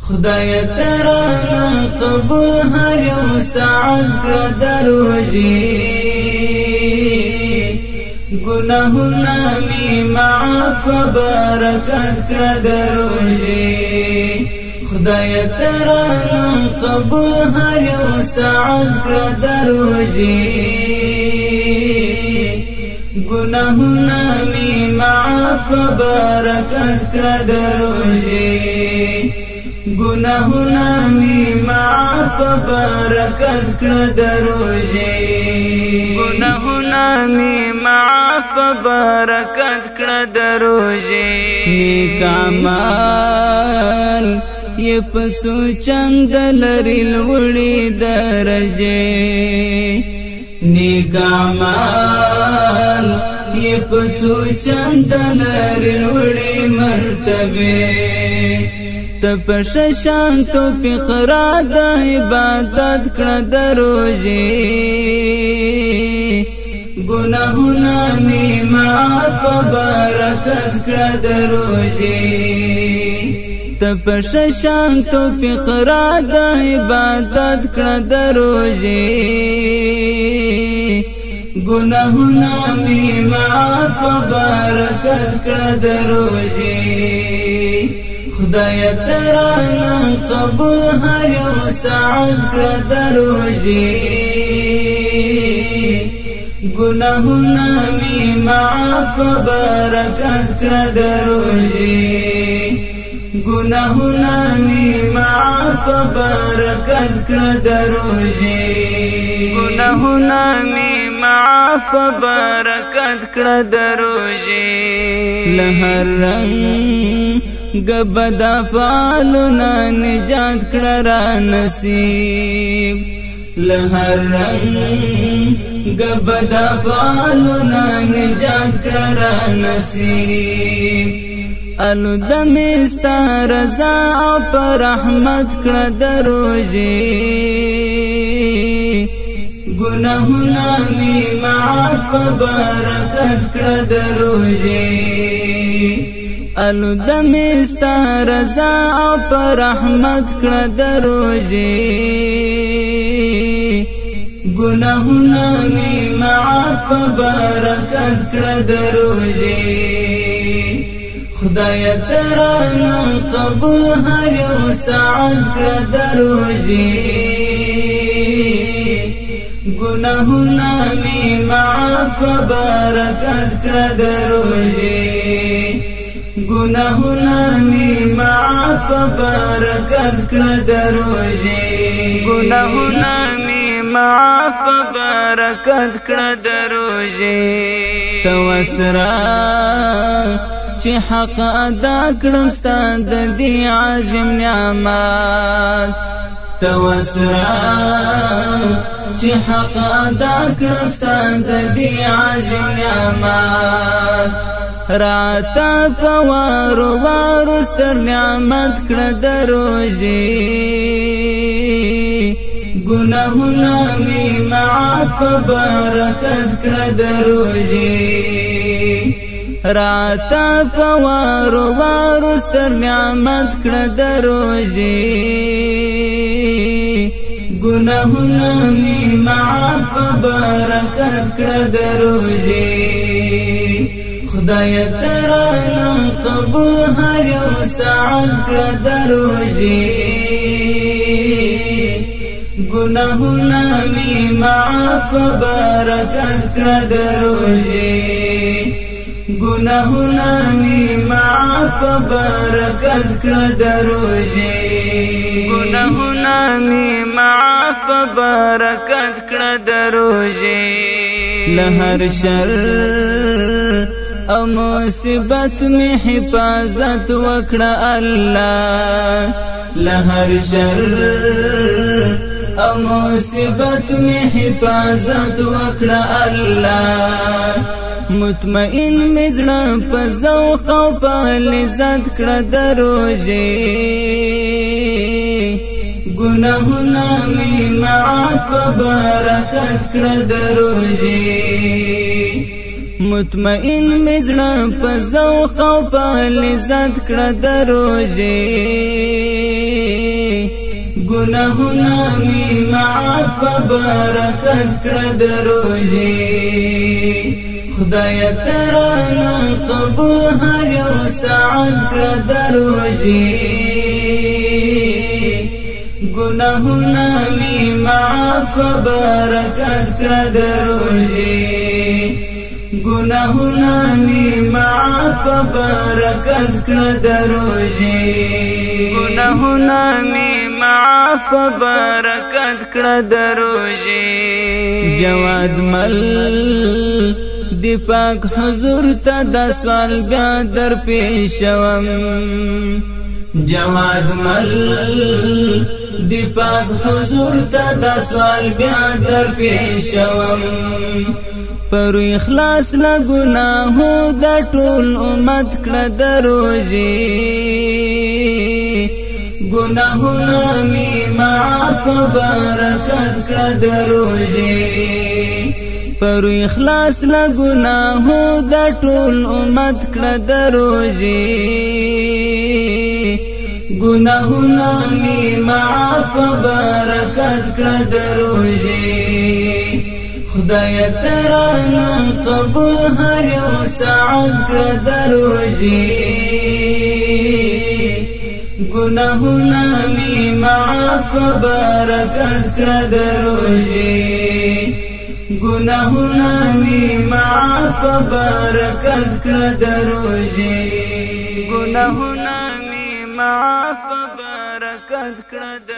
خدای ترانا قبول هر یو ساعت کړه دروژې گناهونه می معاف برکت کړه دروژې خدای ترانا قبول هر یو ساعت کړه دروژې گناهونه می معاف برکت کړه دروژې گناهونه می معاف برکت کړه دروژې گناهونه می معاف برکت کړه دروژې نیک اعمال یې پڅو چند لري لوړې درجې نیک اعمال یې پڅو چند لري لوړې مرتبه تپش شان تو فقرا د عبادت کړه دروژې گناهونه می معاف برکت کړه دروژې تپش شان تو فقرا د عبادت کړه دروژې گناهونه می معاف برکت کړه دروژې خدای ترانا قبول هر یو ساعت کړه دروژې گناهونه می معاف برکت کړه دروژې گناهونه می معاف برکت کړه دروژې گناهونه می معاف برکت کړه دروژې له هر رنگ گبدا فالونا نجات کړه را نصیب له هر رنگ گبدا فالونا نجات کړه را نصیب الو دمستا رضا او پر رحمت کړه دروژې گناهونه می معاف برکت کړه دروژې الو دمستا رضا او پر رحمت کړه دروژې گناهونه می معاف برکت کړه دروژې خدای ترانا قبول هر یو ساعت کړه دروژې گناهونه می معاف برکت کړه دروژې گناهونه می معاف برکت کړه دروژې گناهونه می معاف برکت کړه دروژې توسرا چې حق ادا کړم ستاسو د دې عظیم نعمت توسرا چې حق ادا کړم ستاسو د دې عظیم نعمت راتا پوارو وارو ستر نعمت کړه دروژې گناهونه می معاف برکت کړه دروژې راتا پوارو وارو ستر نعمت کړه دروژې گناهونه می معاف برکت کړه دروژې خدای ترانا قبول هر یو ساعت کړه دروژې گناهونه می معاف برکت کړه دروژې گناهونه می معاف برکت کړه دروژې گناهونه می معاف برکت کړه دروژې له هر شر او مصیبت می حفاظت وکړه الله له هر شر او مصیبت می حفاظت وکړه الله مطمئن مزړه په ذوق او په لذت کړه دروژې گناهونه می معاف برکت کړه دروژې مطمئن مزړه په ذوق او په لذت کړه دروژې گناہونا می معاف برکت کړه د روزي خدای ترانا قبول هر یو ساعت کړه د روزي گناہونا می معاف برکت کړه د روزي گناہونا می معاف برکت کړه د روزي گناہونا می معاف برکت کړه د روزي جواد مل دی پاک حضور ته د سوال بیا در پیښوم جواد مل دی پاک حضور ته د سوال بیا در پیښوم پر اخلاص لا گناهو د ټول امت کړه د روزي گناهونه می معاف برکت کړه د روزي پر اخلاص لا گناهو د ټول امت کړه د روزي گناهونه می معاف برکت کړه د روزي خدای ترانا قبول هر یو ساعت کړه د روزي گناہونا می معاف برکت کړه د روزي گناہونا می معاف برکت کړه د روزي گناہونا می معاف برکت کړه د